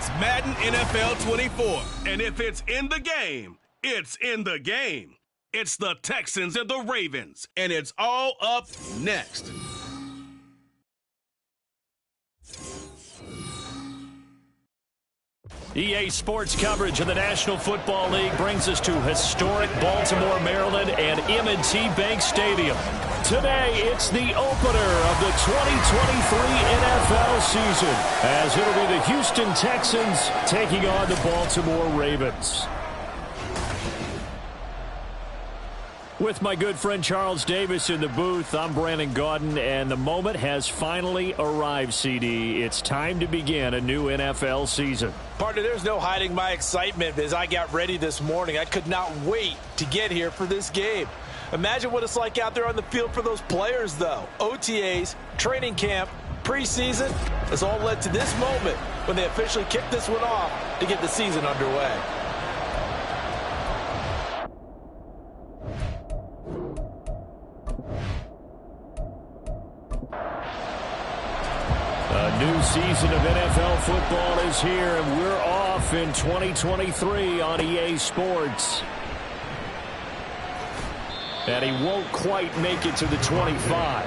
It's Madden NFL 24. And if it's in the game, it's in the game. It's the Texans and the Ravens. And it's all up next. EA Sports coverage of the National Football League brings us to historic Baltimore, Maryland and M&T Bank Stadium. Today, it's the opener of the 2023 NFL season, as it'll be the Houston Texans taking on the Baltimore Ravens. With my good friend Charles Davis in the booth, I'm Brandon Gaudin, and the moment has finally arrived, CD. It's time to begin a new NFL season. Partner, there's no hiding my excitement as I got ready this morning. I could not wait to get here for this game. Imagine what it's like out there on the field for those players, though. OTAs, training camp, preseason, has all led to this moment when they officially kick this one off to get the season underway. A new season of NFL football is here, and we're off in 2023 on EA Sports. And he won't quite make it to the 25.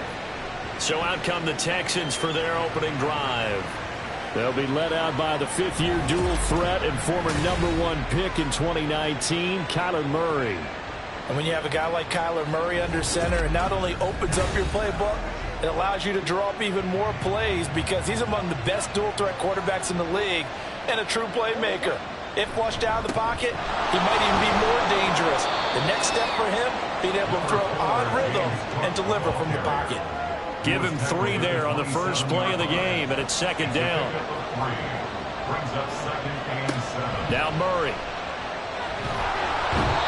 So out come the Texans for their opening drive. They'll be led out by the fifth-year dual threat and former #1 pick in 2019, Kyler Murray. And when you have a guy like Kyler Murray under center, it not only opens up your playbook, it allows you to draw up even more plays because he's among the best dual-threat quarterbacks in the league and a true playmaker. If flushed out of the pocket, he might even be more dangerous. The next step for him, being able to throw on rhythm and deliver from the pocket. Give him 3 there on the first play of the game, and it's second down. Now Murray.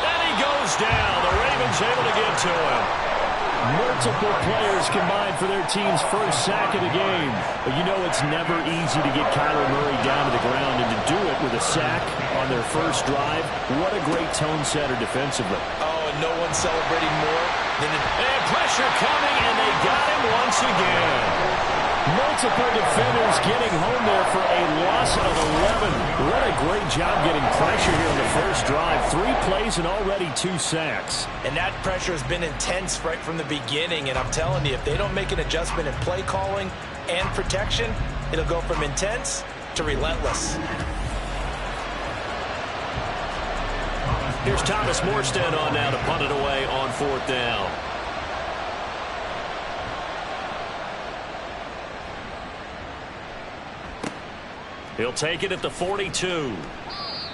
And he goes down. The Ravens able to get to him. Multiple players combined for their team's first sack of the game. But you know it's never easy to get Kyler Murray down to the ground, and to do it with a sack on their first drive, what a great tone setter defensively. Oh, and no one's celebrating more than and pressure coming, and they got him once again. Multiple defenders getting home there for a loss of 11. What a great job getting pressure here on the first drive. 3 plays and already 2 sacks. And that pressure has been intense right from the beginning. And I'm telling you, if they don't make an adjustment in play calling and protection, it'll go from intense to relentless. Here's Thomas Morstead on now to punt it away on 4th down. He'll take it at the 42.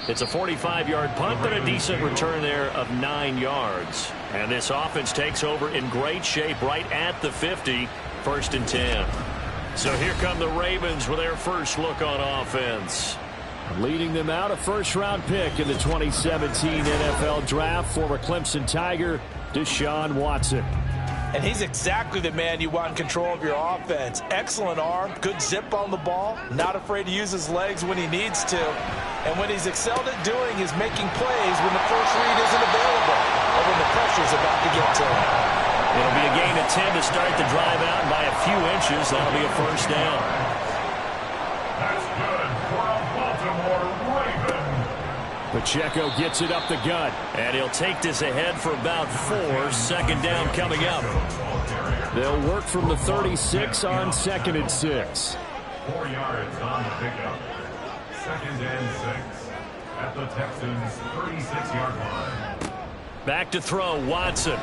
It's a 45-yard punt, but a decent return there of 9 yards. And this offense takes over in great shape right at the 50, 1st and 10. So here come the Ravens with their first look on offense. Leading them out, a first-round pick in the 2017 NFL Draft, former Clemson Tiger, Deshaun Watson. And he's exactly the man you want in control of your offense. Excellent arm, good zip on the ball, not afraid to use his legs when he needs to. And what he's excelled at doing is making plays when the first read isn't available or when the pressure's about to get to him. It'll be a gain of 10 to start the drive out, and by a few inches, that'll be a first down. That's good for a Baltimore Raven. Pacheco gets it up the gut, and he'll take this ahead for about 4. 2nd down coming up. They'll work from the 36 on 2nd and 6. 4 yards on the pickup. 2nd and 6 at the Texans' 36-yard line. Back to throw, Watson.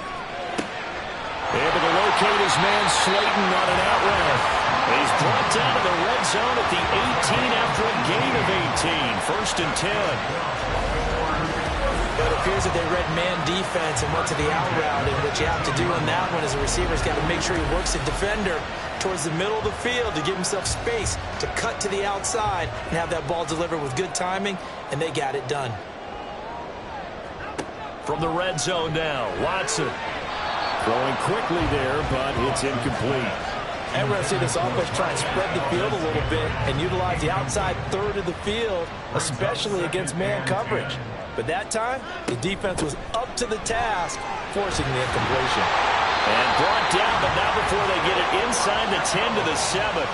Able to locate his man Slayton on an out route. He's brought down to the red zone at the 18 after a gain of 18. 1st and 10. It appears that they read man defense and went to the out route, and what you have to do in that one is a receiver's got to make sure he works the defender towards the middle of the field to give himself space to cut to the outside and have that ball delivered with good timing, and they got it done. From the red zone now, Watson. Throwing quickly there, but it's incomplete. And we're going to see this offense try and spread the field a little bit and utilize the outside third of the field, especially against man coverage. But that time, the defense was up to the task, forcing the incompletion. And brought down, but not before they get it inside the 10 to the 7.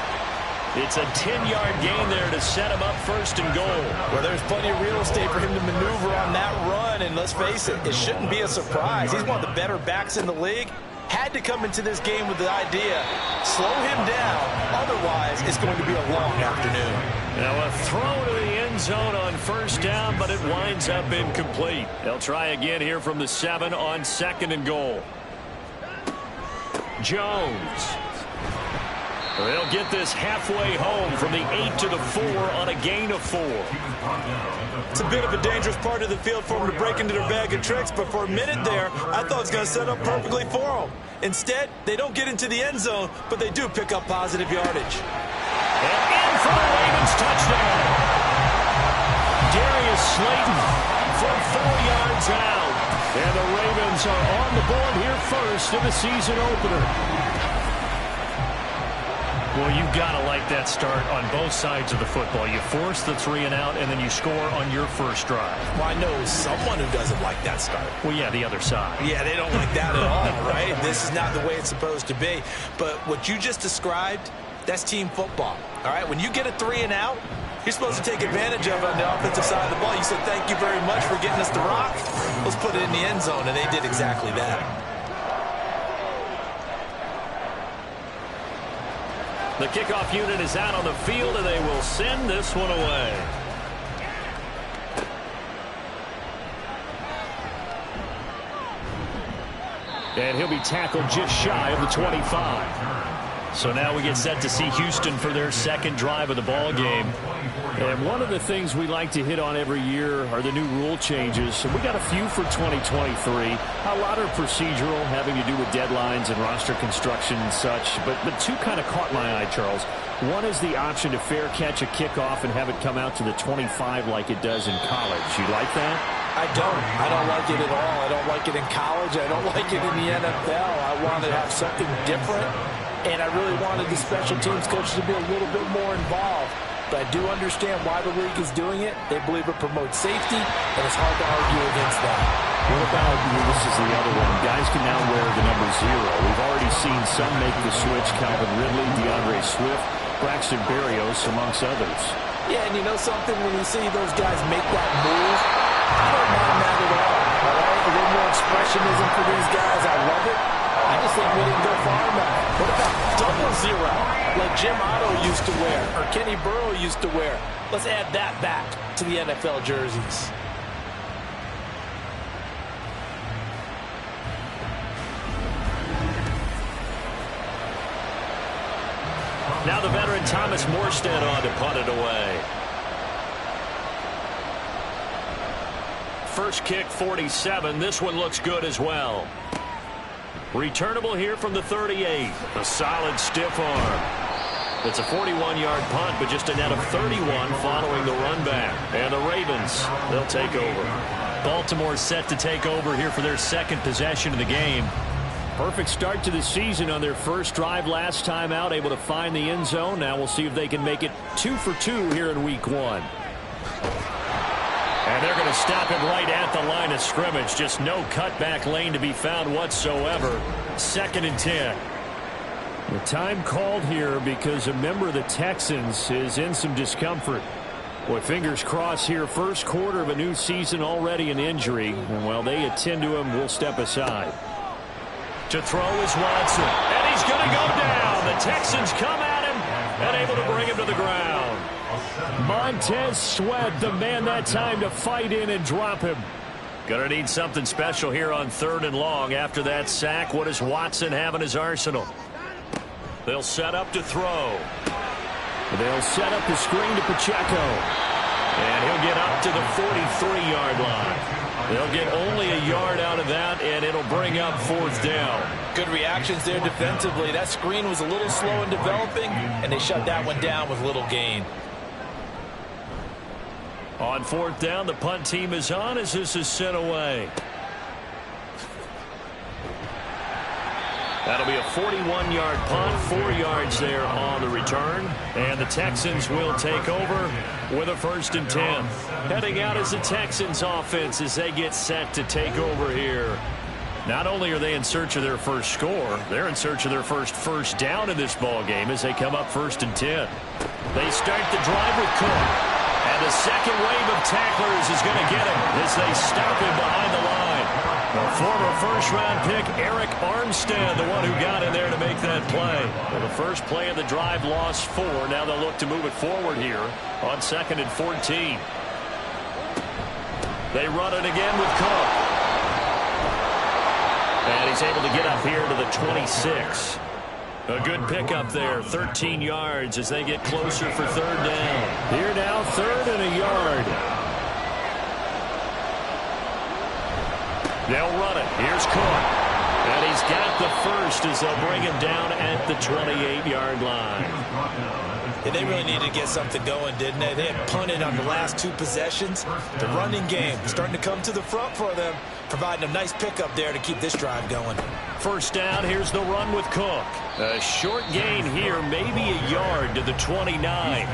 It's a 10-yard gain there to set him up first and goal. Well, there's plenty of real estate for him to maneuver on that run, and let's face it, it shouldn't be a surprise. He's one of the better backs in the league. Had to come into this game with the idea, slow him down, otherwise it's going to be a long afternoon. Now a throw to the end zone on first down, but it winds up incomplete. They'll try again here from the 7 on 2nd and goal. Jones. They'll get this halfway home from the 8 to the 4 on a gain of 4. It's a bit of a dangerous part of the field for them to break into their bag of tricks, but for a minute there, I thought it was going to set up perfectly for them. Instead, they don't get into the end zone, but they do pick up positive yardage. And in for the Ravens touchdown. Darius Slayton from 4 yards out. And the Ravens are on the board here first in the season opener. Well, you've got to like that start on both sides of the football. You force the 3 and out, and then you score on your first drive. Well, I know someone who doesn't like that start. Well, yeah, the other side. Yeah, they don't like that at all, right? This is not the way it's supposed to be. But what you just described, that's team football, all right? When you get a 3 and out, you're supposed to take advantage of it on the offensive side of the ball. You said, thank you very much for getting us the rock. Let's put it in the end zone, and they did exactly that. The kickoff unit is out on the field, and they will send this one away. And he'll be tackled just shy of the 25. So now we get set to see Houston for their second drive of the ball game. And one of the things we like to hit on every year are the new rule changes. And we got a few for 2023. A lot are procedural, having to do with deadlines and roster construction and such. But two kind of caught my eye, Charles. One is the option to fair catch a kickoff and have it come out to the 25 like it does in college. You like that? I don't like it at all. I don't like it in college. I don't like it in the NFL. I want to have something different. And I really wanted the special teams coach to be a little bit more involved. But I do understand why the league is doing it. They believe it promotes safety, and it's hard to argue against that. What about, this is the other one, guys can now wear the number 0. We've already seen some make the switch, Calvin Ridley, DeAndre Swift, Braxton Berrios, amongst others. Yeah, and you know something, when we see those guys make that move, I don't mind that at all. All right? A little more expressionism for these guys. I love it. I just think we didn't go far enough. What about double 0, like Jim Otto used to wear, or Kenny Burrow used to wear? Let's add that back to the NFL jerseys. Now the veteran Thomas Morstead on to punt it away. First kick, 47. This one looks good as well. Returnable here from the 38. A solid stiff arm. It's a 41-yard punt, but just a net of 31 following the run back. And the Ravens, they'll take over. Baltimore set to take over here for their second possession of the game. Perfect start to the season on their first drive last time out, able to find the end zone. Now we'll see if they can make it 2 for 2 here in week 1. And they're going to stop him right at the line of scrimmage. Just no cutback lane to be found whatsoever. 2nd and 10. The time called here because a member of the Texans is in some discomfort. Boy, fingers crossed here. First quarter of a new season, already an injury. And while they attend to him, we'll step aside. To throw is Watson. And he's going to go down. The Texans come at him and able to bring him to the ground. Montez Sweat, the man that time to fight in and drop him. Gonna need something special here on 3rd and long. After that sack, what does Watson have in his arsenal? They'll set up to throw. They'll set up the screen to Pacheco. And he'll get up to the 43-yard line. They'll get only a yard out of that, and it'll bring up 4th down. Good reactions there defensively. That screen was a little slow in developing, and they shut that one down with little gain. On 4th down, the punt team is on as this is sent away. That'll be a 41-yard punt, 4 yards there on the return. And the Texans will take over with a 1st and 10. Heading out is the Texans offense as they get set to take over here. Not only are they in search of their first score, they're in search of their first down in this ball game as they come up 1st and 10. They start the drive with Cook. And the second wave of tacklers is going to get him as they stop him behind the line. The former first-round pick, Eric Armstead, the one who got in there to make that play. Well, the first play of the drive lost 4. Now they'll look to move it forward here on 2nd and 14. They run it again with Cook. And he's able to get up here to the 26. A good pickup there, 13 yards as they get closer for 3rd down. Here now, 3rd and a yard. They'll run it. Here's Cook. And he's got the first as they'll bring him down at the 28-yard line. And they really needed to get something going, didn't they? They had punted on the last 2 possessions. The running game starting to come to the front for them, providing a nice pickup there to keep this drive going. 1st down, here's the run with Cook. A short gain here, maybe a yard to the 29.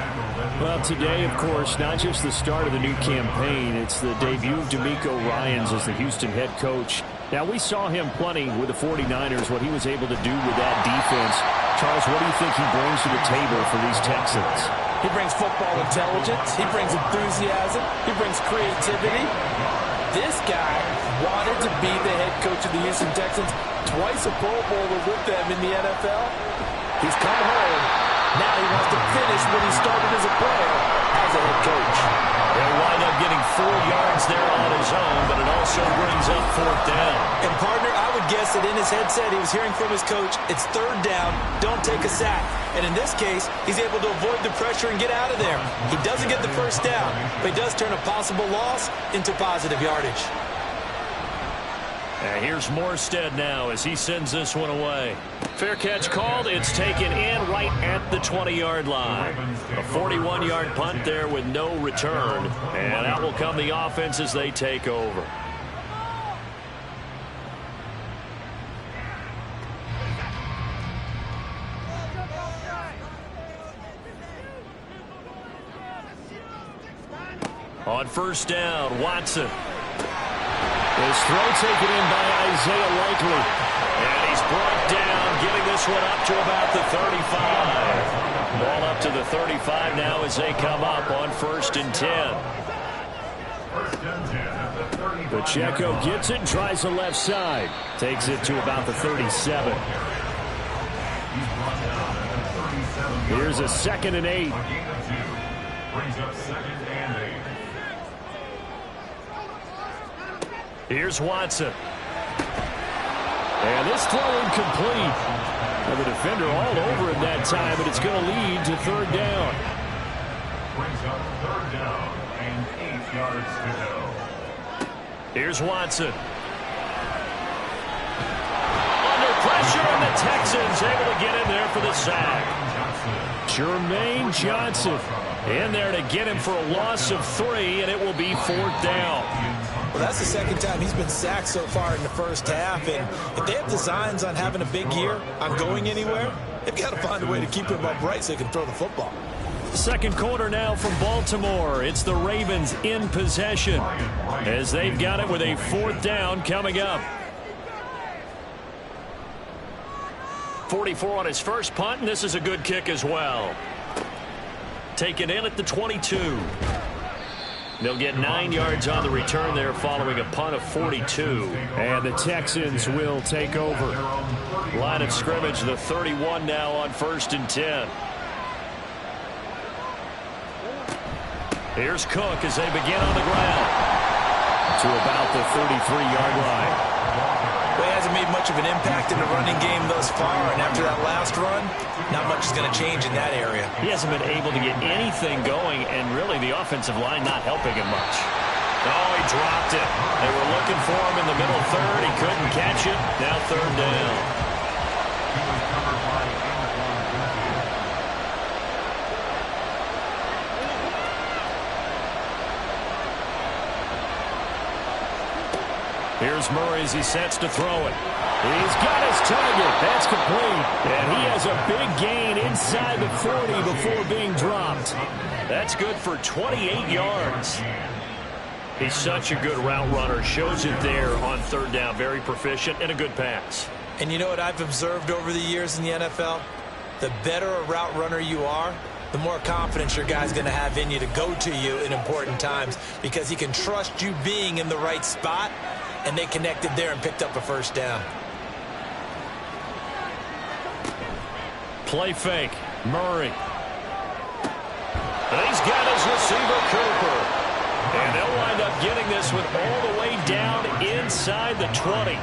Well, today, of course, not just the start of the new campaign, it's the debut of DeMeco Ryans as the Houston head coach. Now, we saw him plenty with the 49ers, what he was able to do with that defense. Charles, what do you think he brings to the table for these Texans? He brings football intelligence. He brings enthusiasm. He brings creativity. This guy wanted to be the head coach of the Houston Texans. Twice a Pro Bowler with them in the NFL. He's come home. Now he wants to finish what he started as a player as a head coach. He'll wind up getting 4 yards there on his own, but it also brings up 4th down. And, partner, I would guess that in his headset he was hearing from his coach, it's 3rd down, don't take a sack. And in this case, he's able to avoid the pressure and get out of there. He doesn't get the 1st down, but he does turn a possible loss into positive yardage. And here's Morstead now as he sends this one away. Fair catch called. It's taken in right at the 20-yard line. A 41-yard punt there with no return. And out will come the offense as they take over. On 1st down, Watson. His throw taken in by Isaiah Likely. And he's brought down, getting this one up to about the 35. Ball up to the 35 now as they come up on 1st and 10. Pacheco gets it, tries the left side. Takes it to about the 37. Here's a 2nd and 8. Brings up 2nd and 8. Here's Watson. And this throw incomplete. And the defender all over him that time, but it's going to lead to 3rd down. Brings up 3rd down and 8 yards to go. Here's Watson. Under pressure, and the Texans able to get in there for the sack. Jermaine Johnson in there to get him for a loss of 3, and it will be 4th down. Well, that's the 2nd time he's been sacked so far in the 1st half. And if they have designs on having a big year, on going anywhere, they've got to find a way to keep him upright so he can throw the football. 2nd quarter now from Baltimore. It's the Ravens in possession as they've got it with a 4th down coming up. 44 on his first punt, and this is a good kick as well. Taken in at the 22. They'll get 9 yards on the return there following a punt of 42. And the Texans will take over. Line of scrimmage, the 31 now on 1st and 10. Here's Cook as they begin on the ground. To about the 33-yard line. Well, he hasn't made much of an impact in the running game thus far, and after that last run, not much is going to change in that area. He hasn't been able to get anything going, and really the offensive line not helping him much. Oh, he dropped it. They were looking for him in the middle 3rd. He couldn't catch it. Now 3rd down. Here's Murray as he sets to throw it. He's got his target. That's complete. And he has a big gain inside the 40 before being dropped. That's good for 28 yards. He's such a good route runner. Shows it there on third down. Very proficient and a good pass. And you know what I've observed over the years in the NFL? The better a route runner you are, the more confidence your guy's going to have in you to go to you in important times, because he can trust you being in the right spot, and they connected there and picked up a first down. Play fake. Murray. And he's got his receiver, Cooper. And they'll wind up getting this with all the way down inside the 20.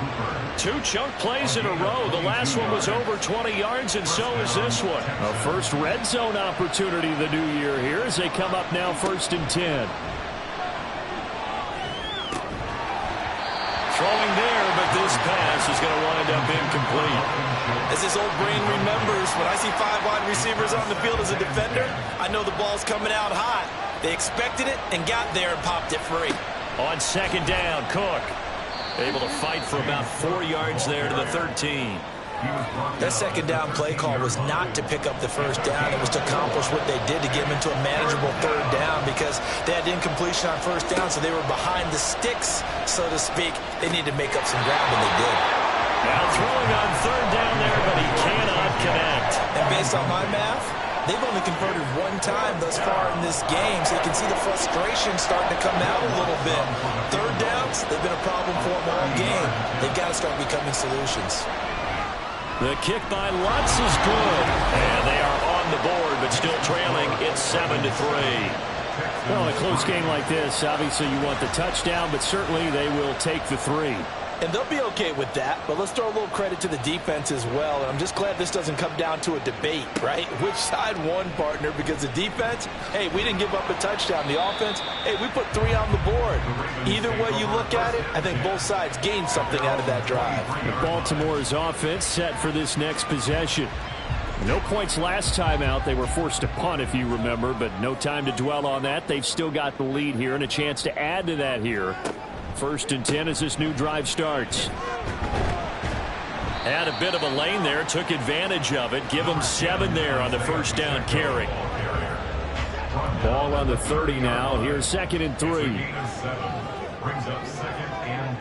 2 chunk plays in a row. The last one was over 20 yards, and so is this one. A first red zone opportunity the new year here as they come up now 1st and 10. Throwing there, but this pass is going to wind up incomplete. As his old brain remembers, when I see 5 wide receivers on the field as a defender, I know the ball's coming out hot. They expected it and got there and popped it free. On 2nd down, Cook able to fight for about 4 yards there to the 13. That 2nd down play call was not to pick up the first down. It was to accomplish what they did, to get them into a manageable 3rd down, because they had incompletion on 1st down, so they were behind the sticks, so to speak. They needed to make up some ground, and they did. Now throwing on 3rd down there, but he cannot connect. And based on my math, they've only converted 1 time thus far in this game, so you can see the frustration starting to come out a little bit. 3rd downs, they've been a problem for them all game. They've got to start becoming solutions. The kick by Lutz is good. And they are on the board, but still trailing. It's 7-3. Well, in a close game like this, obviously you want the touchdown, but certainly they will take the 3. And they'll be okay with that, but let's throw a little credit to the defense as well. And I'm just glad this doesn't come down to a debate, right? Which side won, partner? Because the defense, hey, we didn't give up a touchdown. The offense, hey, we put 3 on the board. Either way you look at it, I think both sides gained something out of that drive. Baltimore's offense set for this next possession. No points last time out. They were forced to punt, if you remember, but no time to dwell on that. They've still got the lead here and a chance to add to that here. 1st and 10 as this new drive starts. Had a bit of a lane there, took advantage of it. Give them 7 there on the 1st down carry. Ball on the 30 now. Here's 2nd and 3. Brings up 2nd and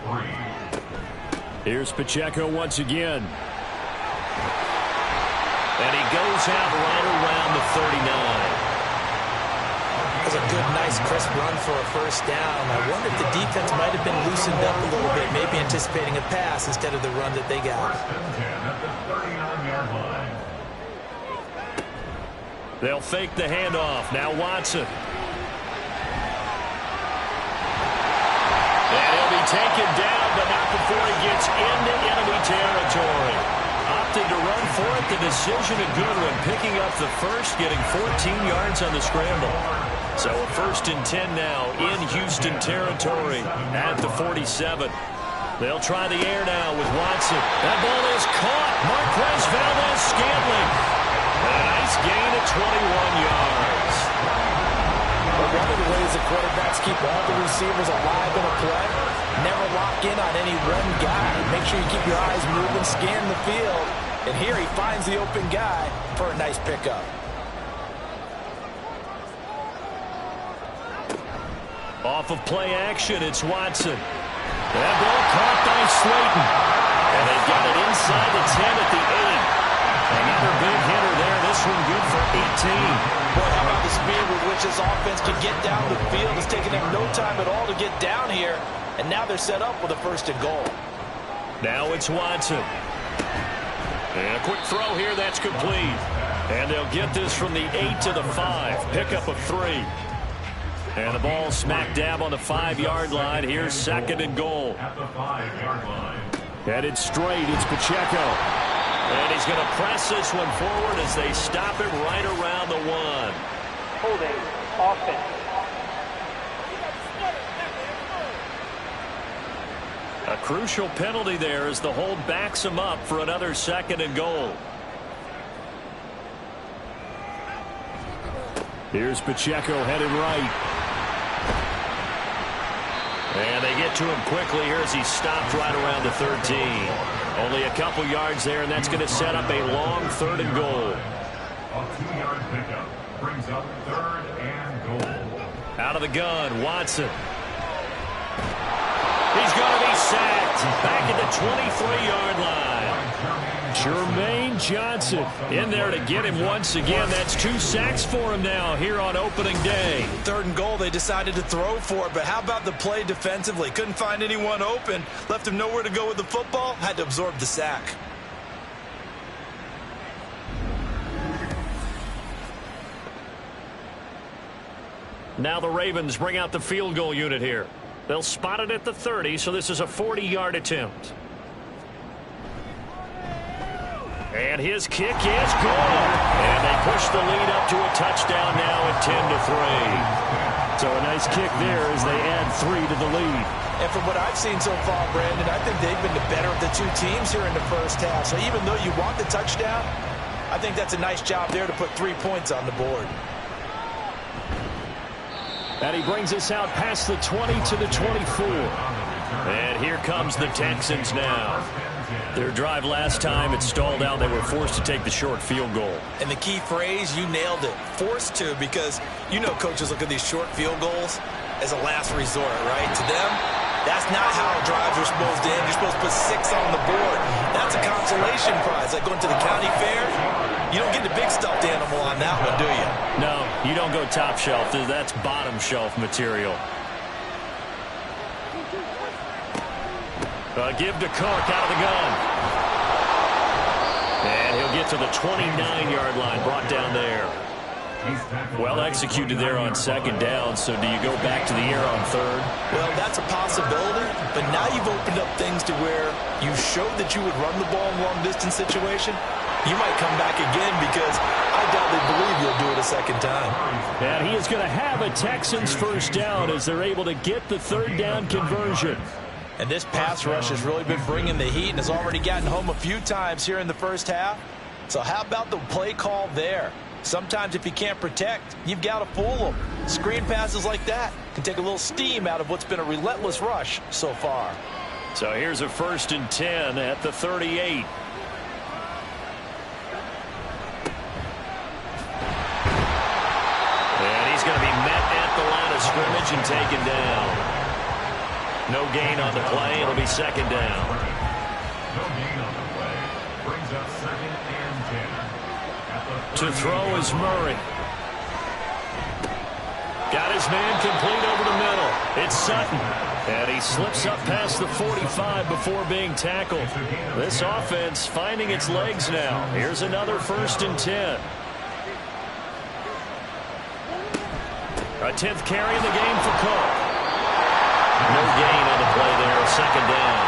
3. Here's Pacheco once again. And he goes out right around the 39. That was a good, nice, crisp run for a 1st down. I wonder if the defense might have been loosened up a little bit, maybe anticipating a pass instead of the run that they got. 1st and 10 at the 39-yard line. They'll fake the handoff. Now Watson. And he'll be taken down, but not before he gets into enemy territory. Opted to run for it. The decision a good one. Picking up the first, getting 14 yards on the scramble. So a 1st and 10 now in Houston territory at the 47. They'll try the air now with Watson. That ball is caught. Marquez Valdes-Scantling. A nice gain of 21 yards. Well, one of the ways the quarterbacks keep all the receivers alive in a play, never lock in on any one guy. Make sure you keep your eyes moving, scan the field. And here he finds the open guy for a nice pickup. Off of play action, it's Watson. That ball caught by Slayton. And they've got it inside the 10 at the 8. Another big hitter there. This one good for 18. Boy, how about the speed with which this offense can get down the field? It's taken them no time at all to get down here. And now they're set up with a 1st and goal. Now it's Watson. And a quick throw here. That's complete. And they'll get this from the 8 to the 5. Pickup of 3. And the ball smack dab on the 5-yard line. Here's 2nd and goal. At the 5-yard line. Headed straight, it's Pacheco. And he's going to press this one forward as they stop him right around the 1. Holding offense. A crucial penalty there as the hold backs him up for another 2nd and goal. Here's Pacheco headed right. And they get to him quickly here as he stopped right around the 13. Only a couple yards there, and that's going to set up a long 3rd and goal. A 2-yard pickup brings up 3rd and goal. Out of the gun, Watson. sacked. Back at the 23-yard line. Jermaine Johnson in there to get him once again. That's 2 sacks for him now here on opening day. 3rd and goal, they decided to throw for it, but how about the play defensively? Couldn't find anyone open, left him nowhere to go with the football, had to absorb the sack. Now the Ravens bring out the field goal unit here. They'll spot it at the 30, so this is a 40-yard attempt. And his kick is good. And they push the lead up to a touchdown now at 10-3. So a nice kick there as they add 3 to the lead. And from what I've seen so far, Brandon, I think they've been the better of the 2 teams here in the first half. So even though you want the touchdown, I think that's a nice job there to put 3 points on the board. And he brings us out past the 20 to the 24. And here comes the Texans now. Their drive last time, it stalled out. They were forced to take the short field goal. And the key phrase, you nailed it, forced to, because you know coaches look at these short field goals as a last resort, right? To them, that's not how drives are supposed to end. You're supposed to put 6 on the board. That's a consolation prize. Like going to the county fair, you don't get the big stuffed animal on that one, do you? No, you don't go top shelf. That's bottom shelf material. Give to Cook out of the gun. And he'll get to the 29-yard line, brought down there. Well executed there on 2nd down, so do you go back to the air on 3rd? Well, that's a possibility, but now you've opened up things to where you showed that you would run the ball in long-distance situation. You might come back again because I doubtly believe you'll do it a 2nd time. And he is going to have a Texans first down as they're able to get the 3rd down conversion. And this pass rush has really been bringing the heat and has already gotten home a few times here in the first half. So how about the play call there? Sometimes if you can't protect, you've got to fool them. Screen passes like that can take a little steam out of what's been a relentless rush so far. So here's a 1st and 10 at the 38. And he's going to be met at the line of scrimmage and taken down. No gain on the play. It'll be 2nd down. No gain on the play. Brings up 2nd and 10. To throw is Murray. Got his man complete over the middle. It's Sutton. And he slips up past the 45 before being tackled. This offense finding its legs now. Here's another 1st and 10. A 10th carry in the game for Cook. No gain on the play there, 2nd down.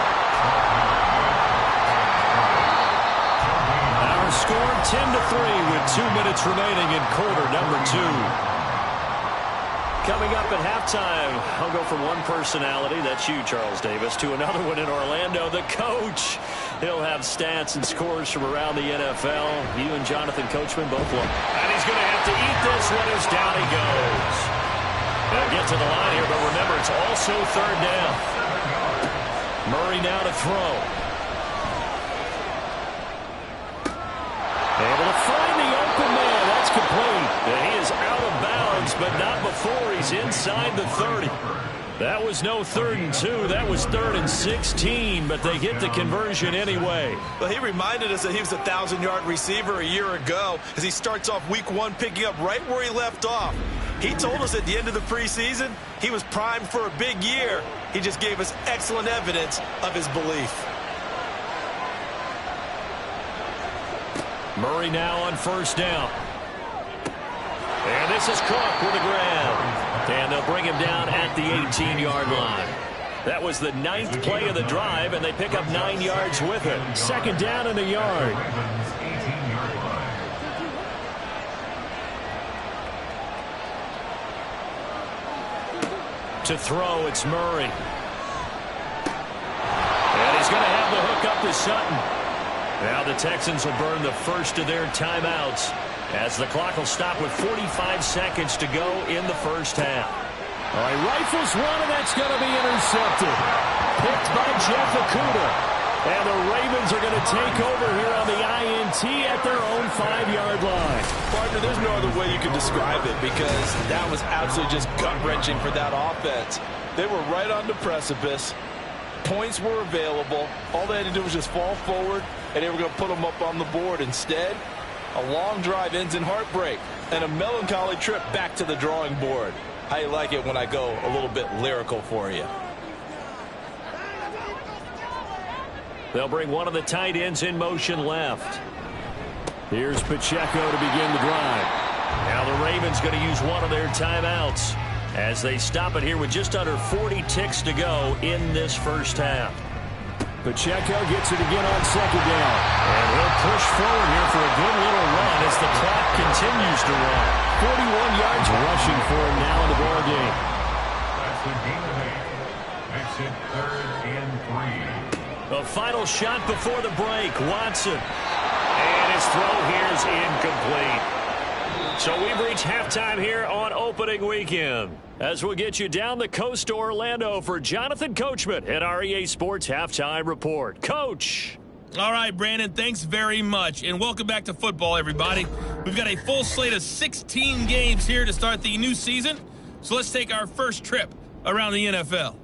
Our score 10-3 with 2 minutes remaining in quarter number 2. Coming up at halftime, I'll go from one personality, that's you, Charles Davis, to another one in Orlando, the coach. He'll have stats and scores from around the NFL. You and Jonathan Coachman both look. And he's going to have to eat this one as down he goes. They'll get to the line here, but remember, it's also 3rd down. Murray now to throw. Able to find the open man. That's complete. And he is out of bounds, but not before he's inside the 30. That was no 3rd and 2. That was 3rd and 16, but they get the conversion anyway. Well, he reminded us that he was a 1,000-yard receiver a year ago as he starts off week 1 picking up right where he left off. He told us at the end of the preseason he was primed for a big year. He just gave us excellent evidence of his belief. Murray now on 1st down. And this is Cook with a grab. And they'll bring him down at the 18-yard line. That was the 9th play of the drive, and they pick up 9 yards with it. 2nd down and a yard. To throw, it's Murray. And he's going to have the hook up to Sutton. Now the Texans will burn the first of their timeouts as the clock will stop with 45 seconds to go in the first half. All right, rifles one, and that's going to be intercepted. Picked by Jeff Okudah. And the Ravens are going to take over here on the INT at their own 5-yard line. Partner, there's no other way you could describe it because that was absolutely just gut-wrenching for that offense. They were right on the precipice. Points were available. All they had to do was just fall forward, and they were going to put them up on the board. Instead, a long drive ends in heartbreak and a melancholy trip back to the drawing board. How you like it when I go a little bit lyrical for you? They'll bring one of the tight ends in motion left. Here's Pacheco to begin the drive. Now the Ravens going to use one of their timeouts as they stop it here with just under 40 ticks to go in this first half. Pacheco gets it again on second down. And he'll push forward here for a good little run as the clock continues to run. 41 yards rushing for him now in the ball game. That's the game of 8. Makes it 3rd and 3. A final shot before the break. Watson. And his throw here is incomplete. So we've reached halftime here on opening weekend. As we'll get you down the coast to Orlando for Jonathan Coachman at our EA Sports Halftime Report. Coach. All right, Brandon, thanks very much. And welcome back to football, everybody. We've got a full slate of 16 games here to start the new season. So let's take our first trip around the NFL.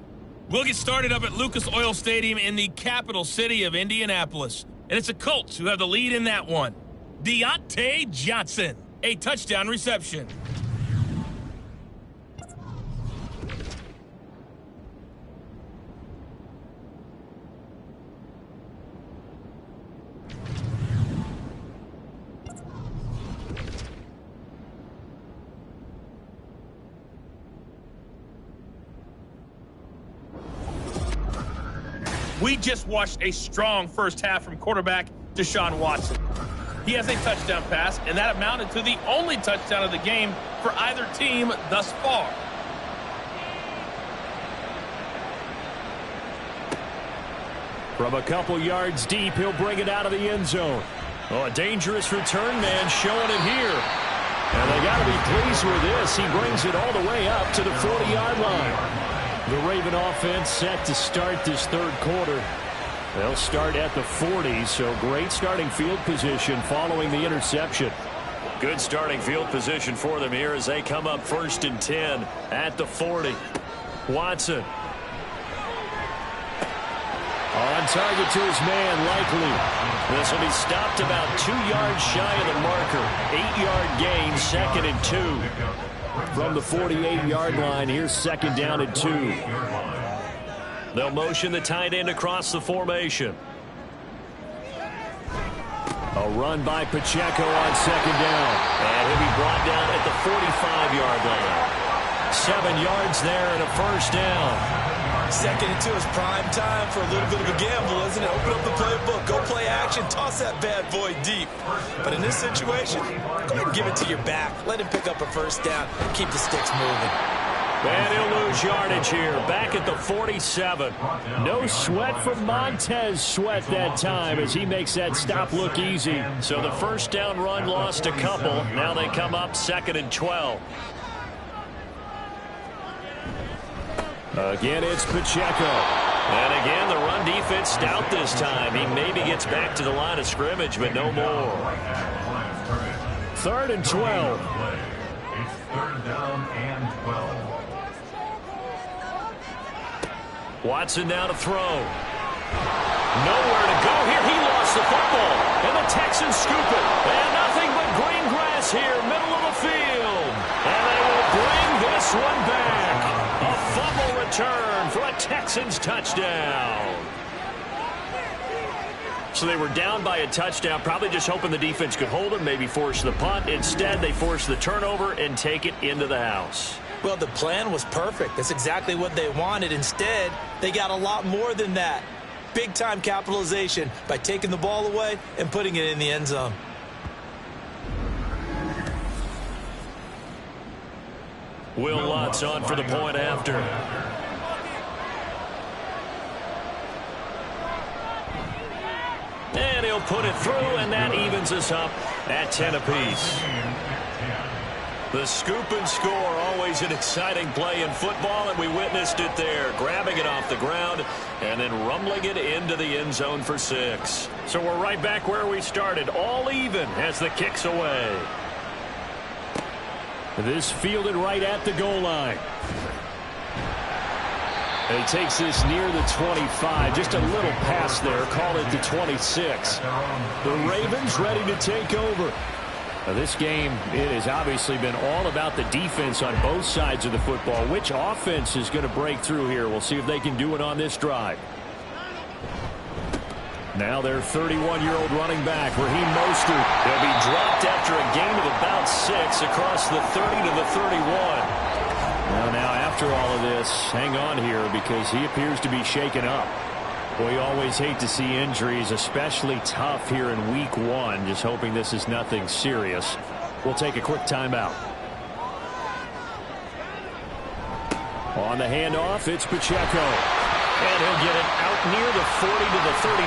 We'll get started up at Lucas Oil Stadium in the capital city of Indianapolis. And it's the Colts who have the lead in that one. Deontay Johnson, a touchdown reception. We just watched a strong first half from quarterback Deshaun Watson. He has a touchdown pass, and that amounted to the only touchdown of the game for either team thus far. From a couple yards deep, he'll bring it out of the end zone. Oh, a dangerous return man showing it here. And they got to be pleased with this. He brings it all the way up to the 40-yard line. The Raven offense set to start this third quarter. They'll start at the 40, so great starting field position following the interception. Good starting field position for them here as they come up 1st and 10 at the 40. Watson. On target to his man, Likely. This will be stopped about 2 yards shy of the marker. 8-yard gain, 2nd and 2. From the 48-yard line, here's 2nd down and 2. They'll motion the tight end across the formation. A run by Pacheco on 2nd down. And he'll be brought down at the 45-yard line. 7 yards there and a first down. 2nd and 2 is prime time for a little bit of a gamble, isn't it? Open up the playbook, go play action, toss that bad boy deep. But in this situation, go ahead and give it to your back. Let him pick up a first down, keep the sticks moving. And he'll lose yardage here, back at the 47. No sweat from Montez Sweat that time as he makes that stop look easy. So the first down run lost a couple. Now they come up 2nd and 12. Again, it's Pacheco. And again, the run defense stout this time. He maybe gets back to the line of scrimmage, but no more. 3rd and 12. It's 3rd down and 12. Watson now to throw. Nowhere to go here. He lost the football. And the Texans scoop it. And nothing but green grass here, middle of the field. And they will bring this one back. A fumble return for a Texans touchdown. So they were down by a touchdown, probably just hoping the defense could hold them, maybe force the punt. Instead, they force the turnover and take it into the house. Well, the plan was perfect. That's exactly what they wanted. Instead, they got a lot more than that. Big-time capitalization by taking the ball away and putting it in the end zone. Will Lutz on for the point after. And he'll put it through, and that evens us up at 10 apiece. The scoop and score, always an exciting play in football, and we witnessed it there, grabbing it off the ground and then rumbling it into the end zone for 6. So we're right back where we started, all even as the kick's away. This fielded right at the goal line. And he takes this near the 25. Just a little pass there. Call it the 26. The Ravens ready to take over. Now this game, it has obviously been all about the defense on both sides of the football. Which offense is going to break through here? We'll see if they can do it on this drive. Now their 31-year-old running back, Raheem Mostert. He'll be dropped after a gain of about 6 across the 30 to the 31. Well, now after all of this, hang on here because he appears to be shaken up. We always hate to see injuries, especially tough here in week 1. Just hoping this is nothing serious. We'll take a quick timeout. On the handoff, it's Pacheco. And he'll get it out near the 40 to the 39.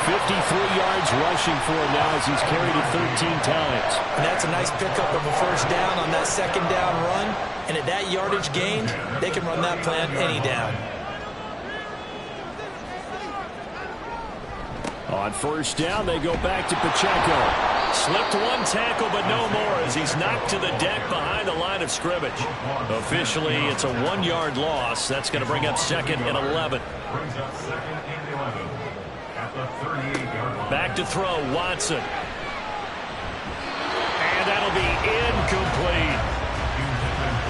53 yards rushing for him now as he's carried it 13 times. And that's a nice pickup of a first down on that second down run. And at that yardage gained, they can run that plan any down. On first down, they go back to Pacheco. Slipped one tackle, but no more as he's knocked to the deck behind the line of scrimmage. Officially, it's a 1-yard loss. That's going to bring up 2nd and 11. Brings up 2nd and 11 at the 38-yard line. Back to throw, Watson. And that'll be incomplete.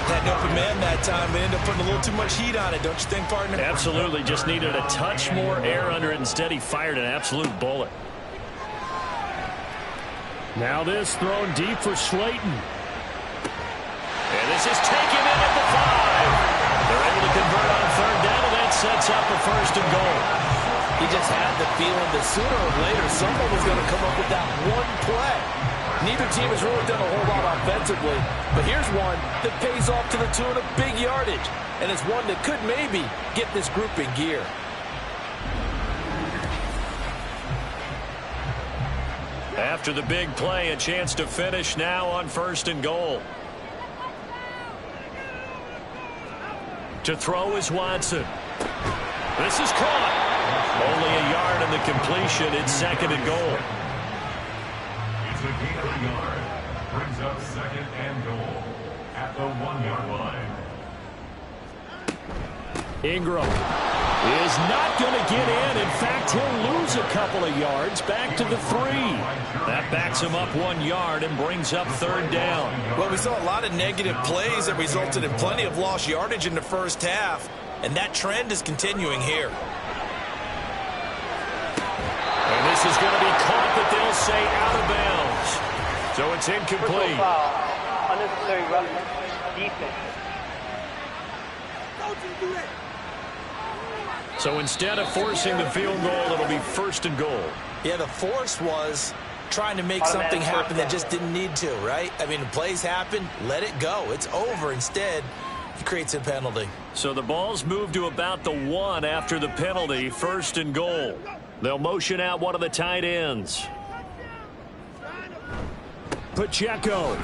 Had no command that time, but ended up putting a little too much heat on it, don't you think, partner? Absolutely. Just needed a touch more air under it. Instead, he fired an absolute bullet. Now this thrown deep for Slayton. And this is taken in at the 5. They're able to convert on third down, and that sets up a 1st and goal. He just had the feeling that sooner or later someone was going to come up with that one play. Neither team has really done a whole lot offensively, but here's one that pays off to the tune of big yardage, and it's one that could maybe get this group in gear. After the big play, a chance to finish now on 1st and goal. To throw is Watson. This is caught. Only a yard in the completion. It's 2nd and goal. It's a gain of a yard. Brings up 2nd and goal at the 1-yard line. Ingram is not going to get in. In fact, he'll lose a couple of yards back to the 3. That backs him up 1 yard and brings up 3rd down. Well, we saw a lot of negative plays that resulted in plenty of lost yardage in the first half, and that trend is continuing here. And this is going to be caught, but they'll say out of bounds. So it's incomplete. Unnecessary roughness. Defense. So instead of forcing the field goal, it'll be 1st and goal. Yeah, the force was trying to make something happen that just didn't need to, right? I mean, the plays happen, let it go. It's over. Instead, he creates a penalty. So the ball's moved to about the 1 after the penalty, 1st and goal. They'll motion out one of the tight ends. Pacheco.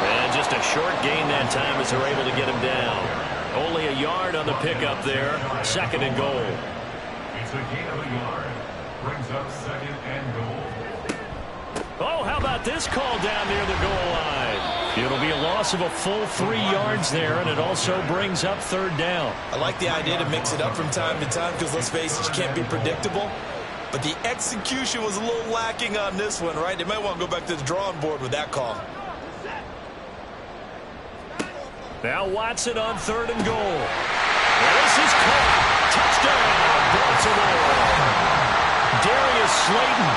And just a short gain that time as they're able to get him down. Only a yard on the pickup there. 2nd and goal. It's a gain of a yard. Brings up 2nd and goal. Oh, how about this call down near the goal line? It'll be a loss of a full 3 yards there, and it also brings up 3rd down. I like the idea to mix it up from time to time because, let's face it, you can't be predictable. But the execution was a little lacking on this one, right? They might want to go back to the drawing board with that call. Now Watson on 3rd and goal. And this is caught. Touchdown, Baltimore. Darius Slayton,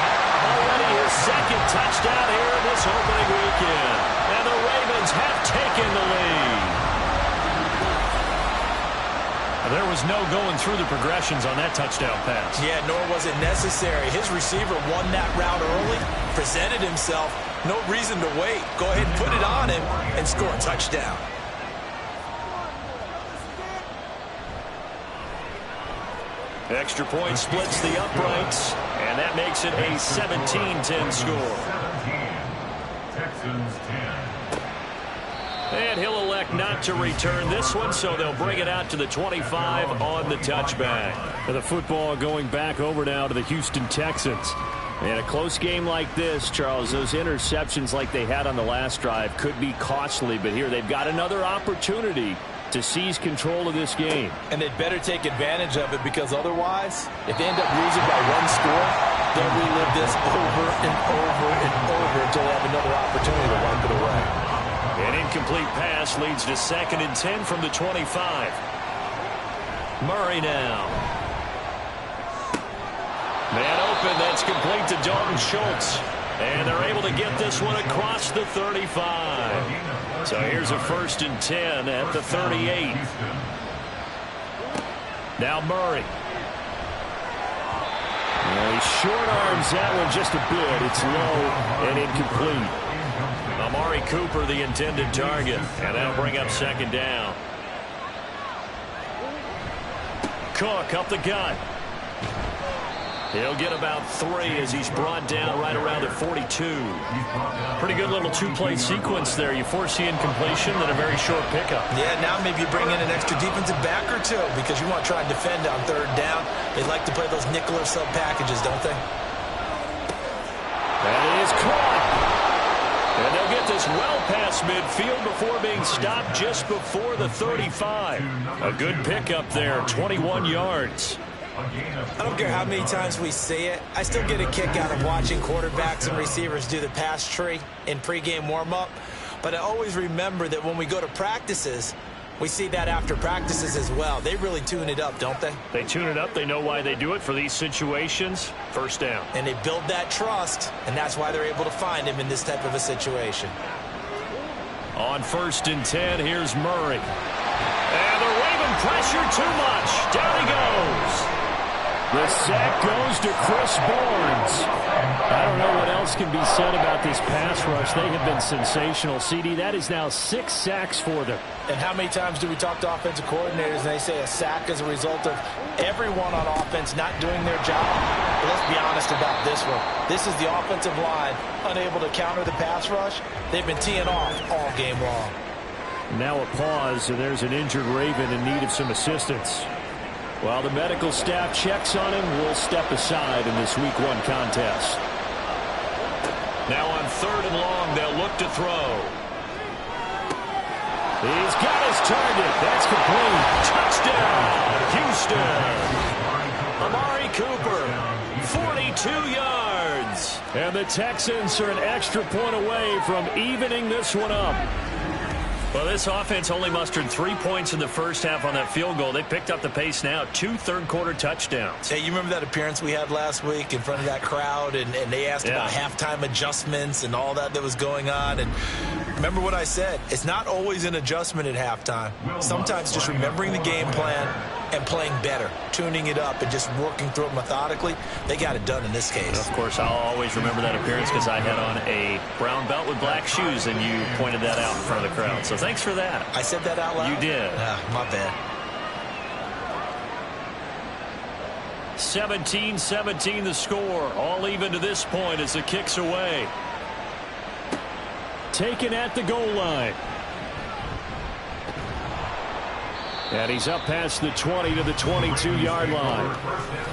already his 2nd touchdown here in this opening weekend. And the Ravens have taken the lead. There was no going through the progressions on that touchdown pass. Yeah, nor was it necessary. His receiver won that route early, presented himself. No reason to wait. Go ahead and put it on him and score a touchdown. Extra point splits the uprights, and that makes it a 17-10 score. 17. Texans 10. And he'll elect not to return this one, so they'll bring it out to the 25 on the touchback. The football going back over now to the Houston Texans. And a close game like this, Charles, those interceptions like they had on the last drive could be costly, but here they've got another opportunity to seize control of this game. And they'd better take advantage of it, because otherwise, if they end up losing by one score, they'll relive this over and over and over until they have another opportunity to wipe it away. An incomplete pass leads to 2nd and 10 from the 25. Murray now. Man open, that's complete to Dalton Schultz. And they're able to get this one across the 35. So here's a 1st and 10 at the 38. Now Murray. Well, he short arms that one just a bit. It's low and incomplete. Amari Cooper, the intended target. And that'll bring up 2nd down. Cook up the gut. He'll get about 3 as he's brought down right around the 42. Pretty good little two-play sequence there. You force the incompletion, then a very short pickup. Yeah, now maybe you bring in an extra defensive back or two, because you want to try and defend on 3rd down. They like to play those nickel or sub packages, don't they? That is caught. And they'll get this well past midfield before being stopped just before the 35. A good pickup there, 21 yards. I don't care how many times we see it. I still get a kick out of watching quarterbacks and receivers do the pass tree in pregame warm-up. But I always remember that when we go to practices, we see that after practices as well. They really tune it up, don't they? They tune it up. They know why they do it for these situations. 1st down. And they build that trust, and that's why they're able to find him in this type of a situation. On 1st and 10, here's Murray. And the Raven pressure too much. Down he goes. The sack goes to Chris Barnes. I don't know what else can be said about this pass rush. They have been sensational. CD, that is now 6 sacks for them. And how many times do we talk to offensive coordinators and they say a sack is a result of everyone on offense not doing their job? But let's be honest about this one. This is the offensive line unable to counter the pass rush. They've been teeing off all game long. Now a pause, and there's an injured Raven in need of some assistance. While the medical staff checks on him, we'll step aside in this Week 1 contest. Now on 3rd and long, they'll look to throw. He's got his target. That's complete. Touchdown, Houston. Amari Cooper, 42 yards. And the Texans are an extra point away from evening this one up. Well, this offense only mustered 3 points in the first half on that field goal. They picked up the pace now. 2 third-quarter touchdowns. Hey, you remember that appearance we had last week in front of that crowd, and they asked about halftime adjustments and all that was going on. And remember what I said. It's not always an adjustment at halftime. Sometimes just remembering the game plan and playing better, tuning it up and just working through it methodically. They got it done in this case. Of course, I'll always remember that appearance because I had on a brown belt with black shoes, and you pointed that out in front of the crowd. So thanks for that. I said that out loud? You did. My bad. 17-17 the score. All even to this point as the kick's away. Taken at the goal line. And he's up past the 20 to the 22-yard line.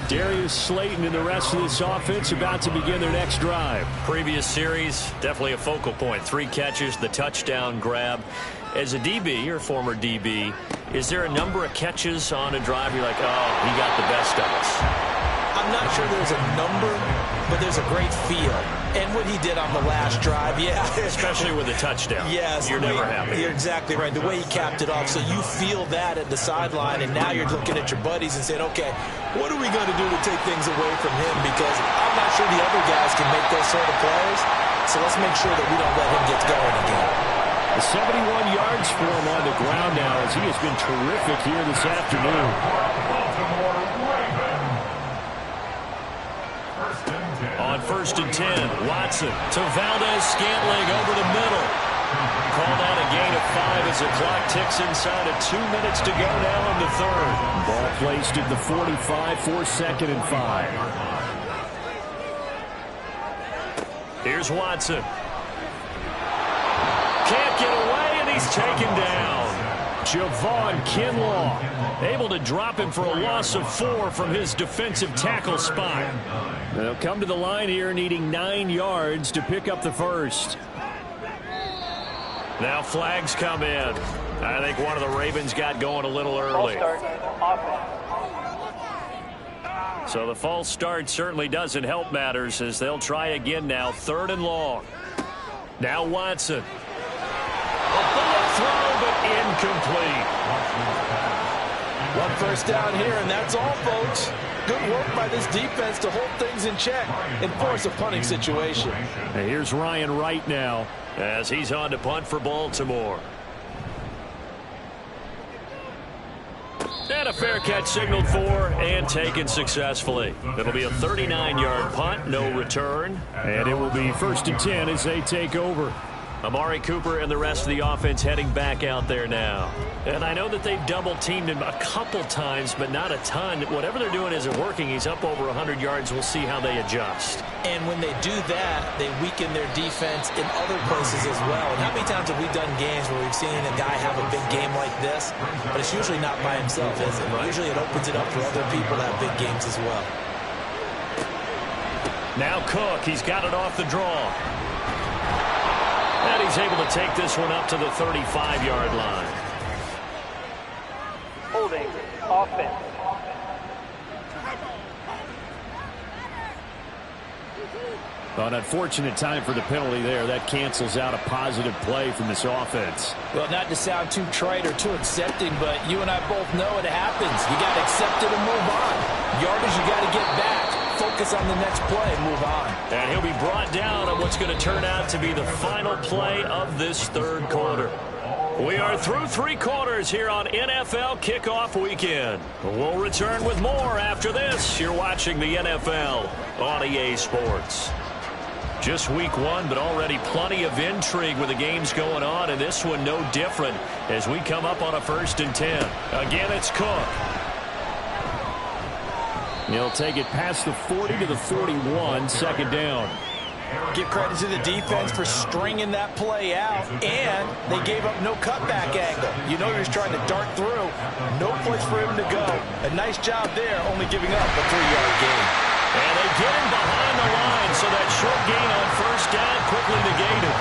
Darius Slayton and the rest of this offense about to begin their next drive. Previous series, definitely a focal point. 3 catches, the touchdown grab. As a DB, or former DB, is there a number of catches on a drive you're like, oh, he got the best of us? I'm not sure there's a number, but there's a great feel. And what he did on the last drive, yeah. Especially with a touchdown. Yes. You're never happy. You're exactly right. The way he capped it off, so you feel that at the sideline, and now you're looking at your buddies and saying, okay, what are we going to do to take things away from him? Because I'm not sure the other guys can make those sort of plays. So let's make sure that we don't let him get going again. 71 yards for him on the ground now as he has been terrific here this afternoon. On 1st and 10, Watson to Valdez-Scantling over the middle. Called out a gain of 5 as the clock ticks inside of 2 minutes to go now in the 3rd. Ball placed at the 45 for 2nd and 5. Here's Watson. Can't get away, and he's taken down. Javon Kinlaw able to drop him for a loss of 4 from his defensive tackle spot. They'll come to the line here needing 9 yards to pick up the first. Now flags come in. I think one of the Ravens got going a little early. False start, offense. So the false start certainly doesn't help matters as they'll try again now. 3rd and long. Now Watson. A bullet throw, but incomplete. One first down here, and that's all, folks. Good work by this defense to hold things in check and force a punting situation. And here's Ryan Wright now as he's on to punt for Baltimore. And a fair catch signaled for and taken successfully. It'll be a 39-yard punt, no return. And it will be 1st and 10 as they take over. Amari Cooper and the rest of the offense heading back out there now. And I know that they've double-teamed him a couple times, but not a ton. Whatever they're doing isn't working. He's up over 100 yards. We'll see how they adjust. And when they do that, they weaken their defense in other places as well. And how many times have we done games where we've seen a guy have a big game like this, but it's usually not by himself, is it? Right. Usually it opens it up for other people to have big games as well. Now Cook, he's got it off the draw. And he's able to take this one up to the 35-yard line. Holding, offense. An unfortunate time for the penalty there. That cancels out a positive play from this offense. Well, not to sound too trite or too accepting, but you and I both know it happens. You got to accept it and move on. Yardage, you got to get back. Focus on the next play and move on. And he'll be brought down on what's going to turn out to be the final play of this 3rd quarter. We are through 3 quarters here on NFL Kickoff Weekend. We'll return with more after this. You're watching the NFL on EA Sports. Just week 1, but already plenty of intrigue with the games going on, and this one no different as we come up on a 1st and 10. Again, it's Cook. He'll take it past the 40 to the 41, 2nd down. Give credit to the defense for stringing that play out, and they gave up no cutback angle. You know he was trying to dart through. No place for him to go. A nice job there, only giving up a 3-yard gain. And they get him behind the line, so that short gain on 1st down quickly negated.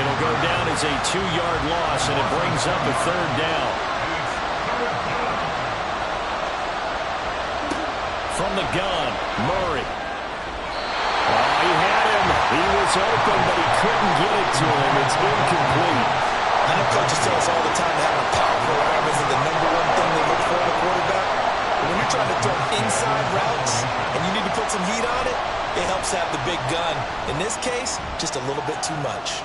It'll go down as a 2-yard loss, and it brings up a 3rd down. From the gun, Murray. Oh, he had him. He was open, but he couldn't get it to him. It's incomplete. I know coaches tell us all the time that having powerful arm isn't the #1 thing they look for in a quarterback. But when you're trying to throw inside routes and you need to put some heat on it, it helps have the big gun. In this case, just a little bit too much.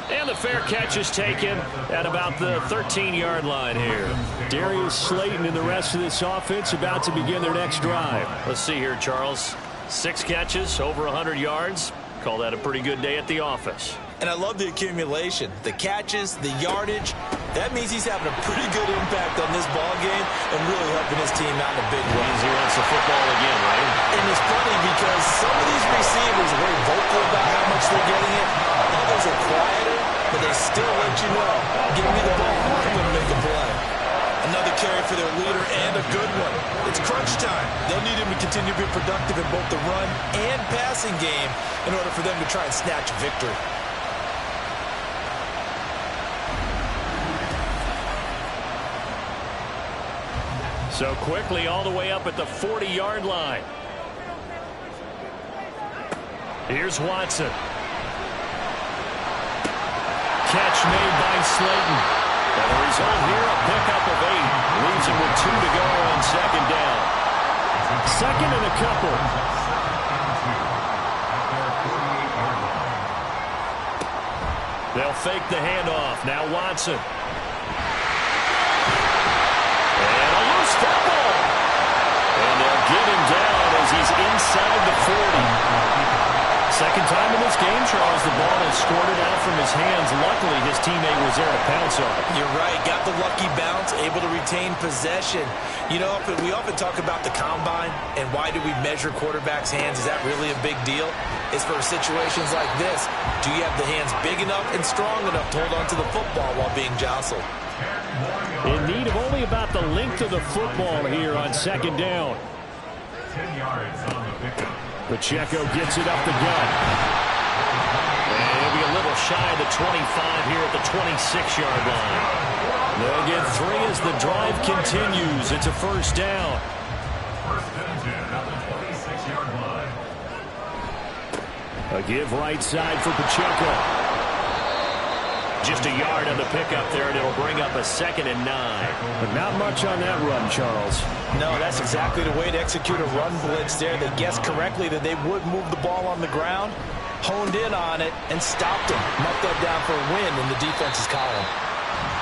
And the fair catch is taken at about the 13-yard line here. Darius Slayton and the rest of this offense about to begin their next drive. Let's see here, Charles. 6 catches, over 100 yards. Call that a pretty good day at the office. And I love the accumulation, the catches, the yardage. That means he's having a pretty good impact on this ball game and really helping his team out in a big way. Means he wants the football again, right? And it's funny because some of these receivers are very vocal about how much they're getting it. Others are quieter, but they still let you know. Give me the ball, I'm going to make a play. Another carry for their leader and a good one. It's crunch time. They'll need him to continue to be productive in both the run and passing game in order for them to try and snatch a victory. So quickly all the way up at the 40-yard line. Here's Watson. Catch made by Slayton. And the result here, a pickup of 8. Leaves him with 2 to go on 2nd down. 2nd and a couple. They'll fake the handoff. Now Watson. And a loose football. And they'll get him down as he's inside the 40. Second time in this game, Charles, the ball has squirted out from his hands. Luckily, his teammate was there to pounce on it. You're right. Got the lucky bounce, able to retain possession. You know, we often talk about the combine and why do we measure quarterbacks' hands. Is that really a big deal? It's for situations like this. Do you have the hands big enough and strong enough to hold on to the football while being jostled? In need of only about the length of the football here on 2nd down. 10 yards on the pickup. Pacheco gets it up the gut. And he'll be a little shy of the 25 here at the 26-yard line. They'll get 3 as the drive continues. It's a first down. First and 10 at the 26-yard line. A give right side for Pacheco. Just a yard on the pickup there, and it'll bring up a 2nd and 9. But not much on that run, Charles. No, that's exactly the way to execute a run blitz there. They guessed correctly that they would move the ball on the ground, honed in on it, and stopped him. Marked that down for a win in the defense's column.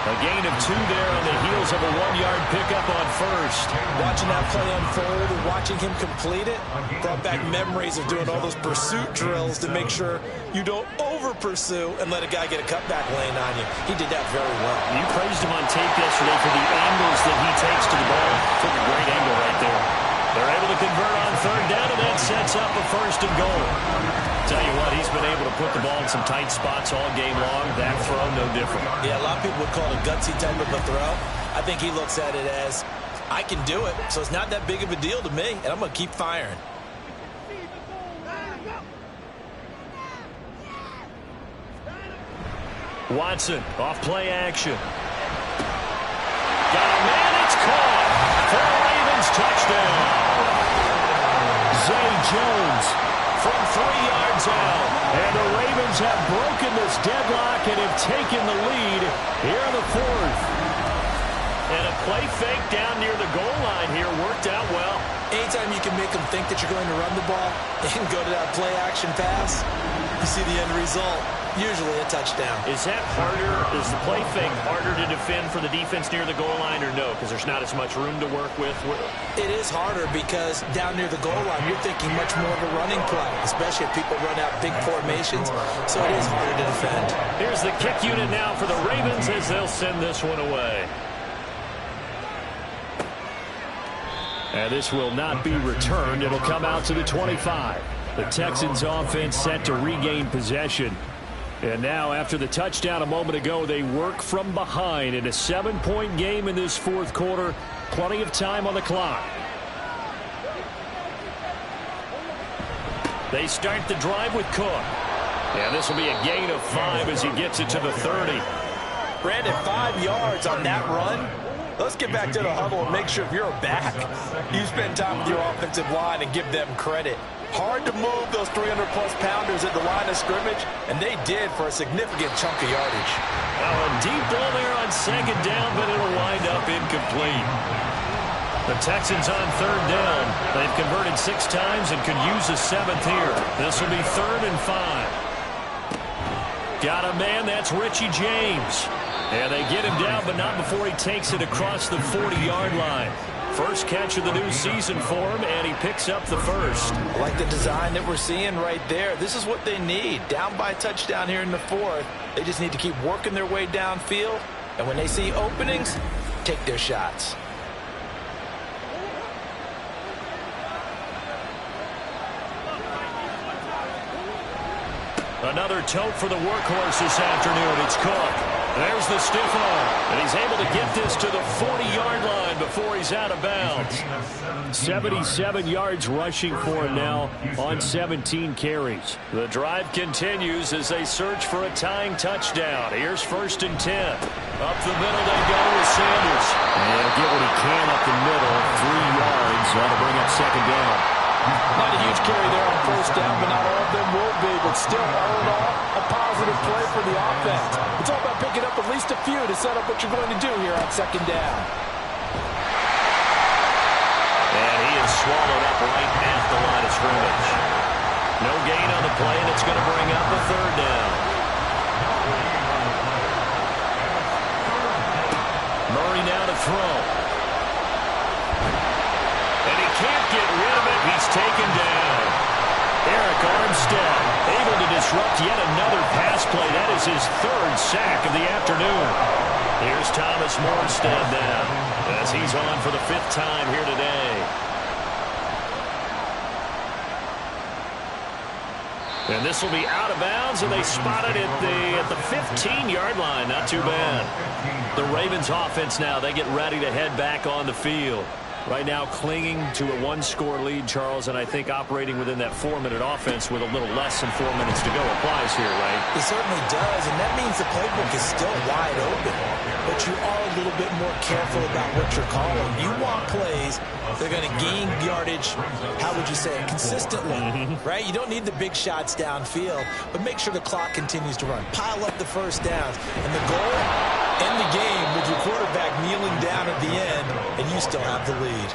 A gain of 2 there on the heels of a 1-yard pickup on first. Watching that play unfold and watching him complete it brought back memories of doing all those pursuit drills to make sure you don't over-pursue and let a guy get a cutback lane on you. He did that very well. You praised him on tape yesterday for the angles that he takes to the ball. Took a great angle right there. They're able to convert on 3rd down, and that sets up a 1st and goal. Tell you what, he's been able to put the ball in some tight spots all game long. That throw, no different. Yeah, a lot of people would call it a gutsy type of a throw. I think he looks at it as, I can do it, so it's not that big of a deal to me, and I'm going to keep firing. Watson, off play action. Got a man, it's caught. For a Ravens touchdown. Zay Jones from 3 yards out. And the Ravens have broken this deadlock and have taken the lead here in the 4th. And a play fake down near the goal line here worked out well. Anytime you can make them think that you're going to run the ball and go to that play action pass, you see the end result. Usually a touchdown. Is that harder? Is the play fake harder to defend for the defense near the goal line or no? Because there's not as much room to work with? It is harder because down near the goal line, you're thinking much more of a running play, especially if people run out big formations. So it is harder to defend. Here's the kick unit now for the Ravens as they'll send this one away. And this will not be returned. It'll come out to the 25. The Texans offense set to regain possession. And now, after the touchdown a moment ago, they work from behind in a 7-point game in this 4th quarter. Plenty of time on the clock. They start the drive with Cook. And this will be a gain of 5 as he gets it to the 30. Brandon, 5 yards on that run. Let's get back to the huddle and make sure if you're a back, you spend time with your offensive line and give them credit. Hard to move those 300-plus pounders at the line of scrimmage, and they did for a significant chunk of yardage. Well, a deep ball there on 2nd down, but it'll wind up incomplete. The Texans on 3rd down. They've converted 6 times and could use a 7th here. This will be 3rd and 5. Got a man, that's Richie James. And they get him down, but not before he takes it across the 40-yard line. First catch of the new season for him, and he picks up the 1st. I like the design that we're seeing right there. This is what they need. Down by a touchdown here in the 4th. They just need to keep working their way downfield. And when they see openings, take their shots. Another tote for the workhorse this afternoon. It's Cook. There's the stiff arm. And he's able to get this to the 40-yard line before he's out of bounds. 77 yards rushing for him now on 17 carries. The drive continues as they search for a tying touchdown. Here's 1st and 10. Up the middle they go with Sanders. And get what he can up the middle. 3 yards. That'll bring up 2nd down. Not a huge carry there on 1st down, but not all of them will be. But still, all in all, a positive play for the offense. It's all about picking up at least a few to set up what you're going to do here on 2nd down. And he is swallowed up right at the line of scrimmage. No gain on the play, and it's going to bring up a 3rd down. Murray now to throw. And he can't get rid of it. He's taken down. Eric Armstead able to disrupt yet another pass play. That is his 3rd sack of the afternoon. Here's Thomas Morstead now as he's on for the 5th time here today. And this will be out of bounds, and they spot it at the 15-yard line. Not too bad. The Ravens offense now, they get ready to head back on the field. Right now clinging to a one-score lead, Charles, and I think operating within that 4-minute offense with a little less than 4 minutes to go applies here, right? It certainly does, and that means the playbook is still wide open. But you are a little bit more careful about what you're calling. You want plays that are going to gain yardage, how would you say it, consistently, right? You don't need the big shots downfield, but make sure the clock continues to run. Pile up the first downs. And the goal, end the game with your quarterback kneeling down at the end, and you still have the lead.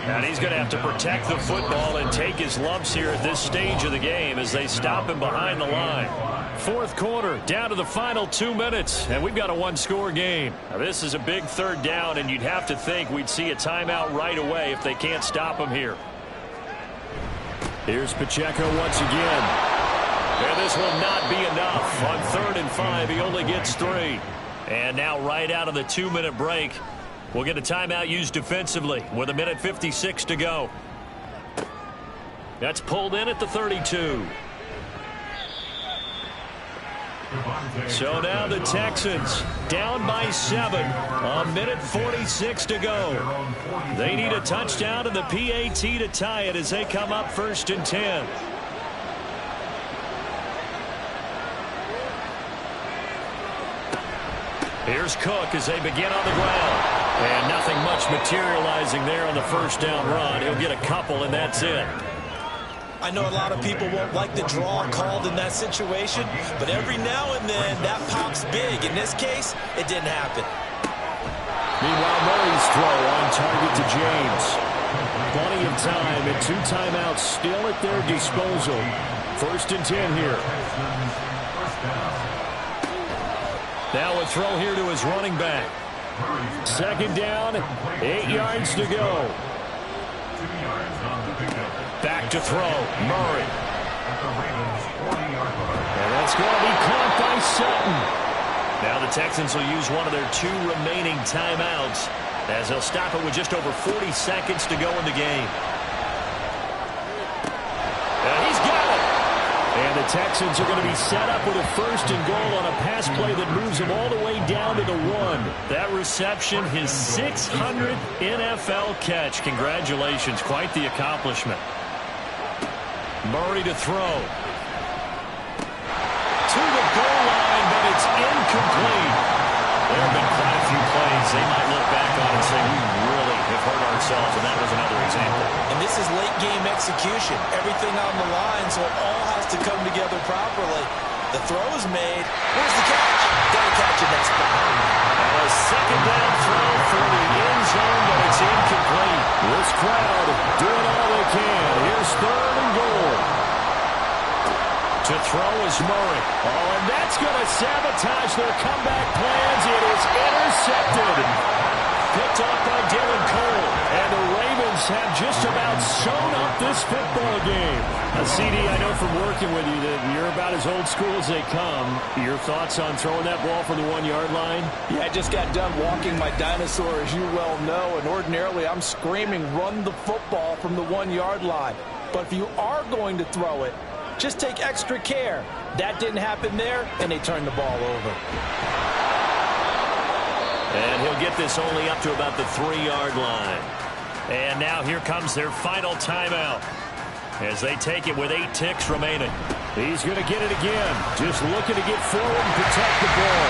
And he's going to have to protect the football and take his lumps here at this stage of the game as they stop him behind the line. Fourth quarter, down to the final 2 minutes, and we've got a one-score game. Now, this is a big third down, and you'd have to think we'd see a timeout right away if they can't stop him here. Here's Pacheco once again. And this will not be enough. On 3rd and 5, he only gets 3. And now right out of the 2-minute break, we'll get a timeout used defensively with 1:56 to go. That's pulled in at the 32. So now the Texans down by 7. 1:46 to go. They need a touchdown and the PAT to tie it as they come up 1st and 10. Here's Cook as they begin on the ground. And nothing much materializing there on the first down run. He'll get a couple, and that's it. I know a lot of people won't like the draw called in that situation, but every now and then that pops big. In this case, it didn't happen. Meanwhile, Murray's throw on target to James. Plenty of time and 2 timeouts still at their disposal. 1st and 10 here. Now a throw here to his running back. 2nd down, 8 yards to go. Back to throw, Murray. And that's going to be caught by Sutton. Now the Texans will use one of their 2 remaining timeouts as they'll stop it with just over 40 seconds to go in the game. And he's got it. And the Texans are going to be set up with a 1st and goal on a pass play that moves them all the way down to the 1. That reception, his 600th NFL catch. Congratulations. Quite the accomplishment. Murray to throw. To the goal line, but it's incomplete. There have been quite a few plays they might look back on and say, we really have hurt ourselves, and that was another example. And this is late game execution. Everything on the line, so it all has to come together properly. The throw is made. Where's the catch? Gotta catch it next spot. And a 2nd down throw for the end zone, but it's incomplete. This crowd doing all they can. Here's 3rd and goal. To throw is Murray. Oh, and that's going to sabotage their comeback plans. It is intercepted. Picked off by Dylan Cole. And the Ravens have just about sewn up this football game. CD, I know from working with you that you're about as old school as they come. Your thoughts on throwing that ball from the 1-yard line? Yeah, I just got done walking my dinosaur, as you well know, and ordinarily I'm screaming, run the football from the 1-yard line. But if you are going to throw it, just take extra care. That didn't happen there, and they turned the ball over. And he'll get this only up to about the 3-yard line. And now here comes their final timeout as they take it with 8 ticks remaining. He's going to get it again. Just looking to get forward and protect the ball.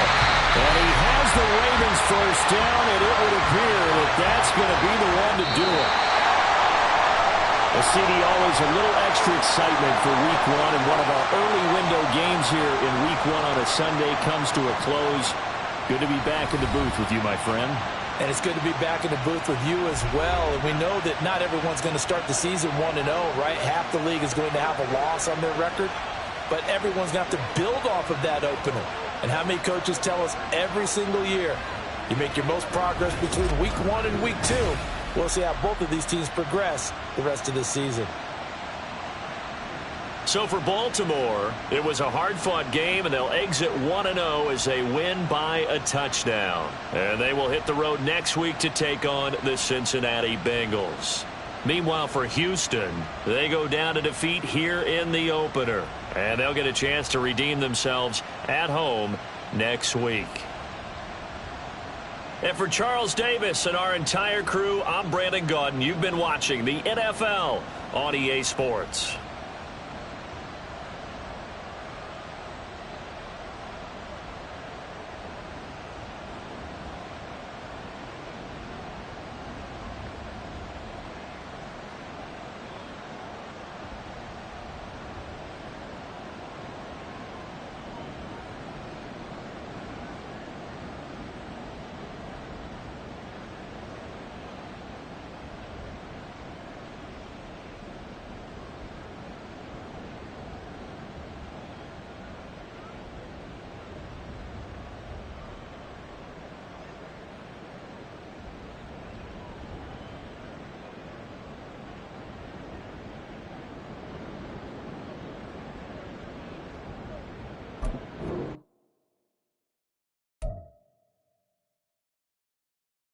And he has the Ravens first down, and it would appear that that's going to be the one to do it. A CD, always a little extra excitement for Week 1, and one of our early window games here in Week 1 on a Sunday comes to a close. Good to be back in the booth with you, my friend. And it's good to be back in the booth with you as well. And we know that not everyone's going to start the season 1-0, right? Half the league is going to have a loss on their record. But everyone's going to have to build off of that opener. And how many coaches tell us every single year, you make your most progress between Week 1 and Week 2. We'll see how both of these teams progress the rest of this season. So for Baltimore, it was a hard-fought game, and they'll exit 1-0 as they win by a touchdown. And they will hit the road next week to take on the Cincinnati Bengals. Meanwhile, for Houston, they go down to defeat here in the opener. And they'll get a chance to redeem themselves at home next week. And for Charles Davis and our entire crew, I'm Brandon Gaudin. You've been watching the NFL on EA Sports.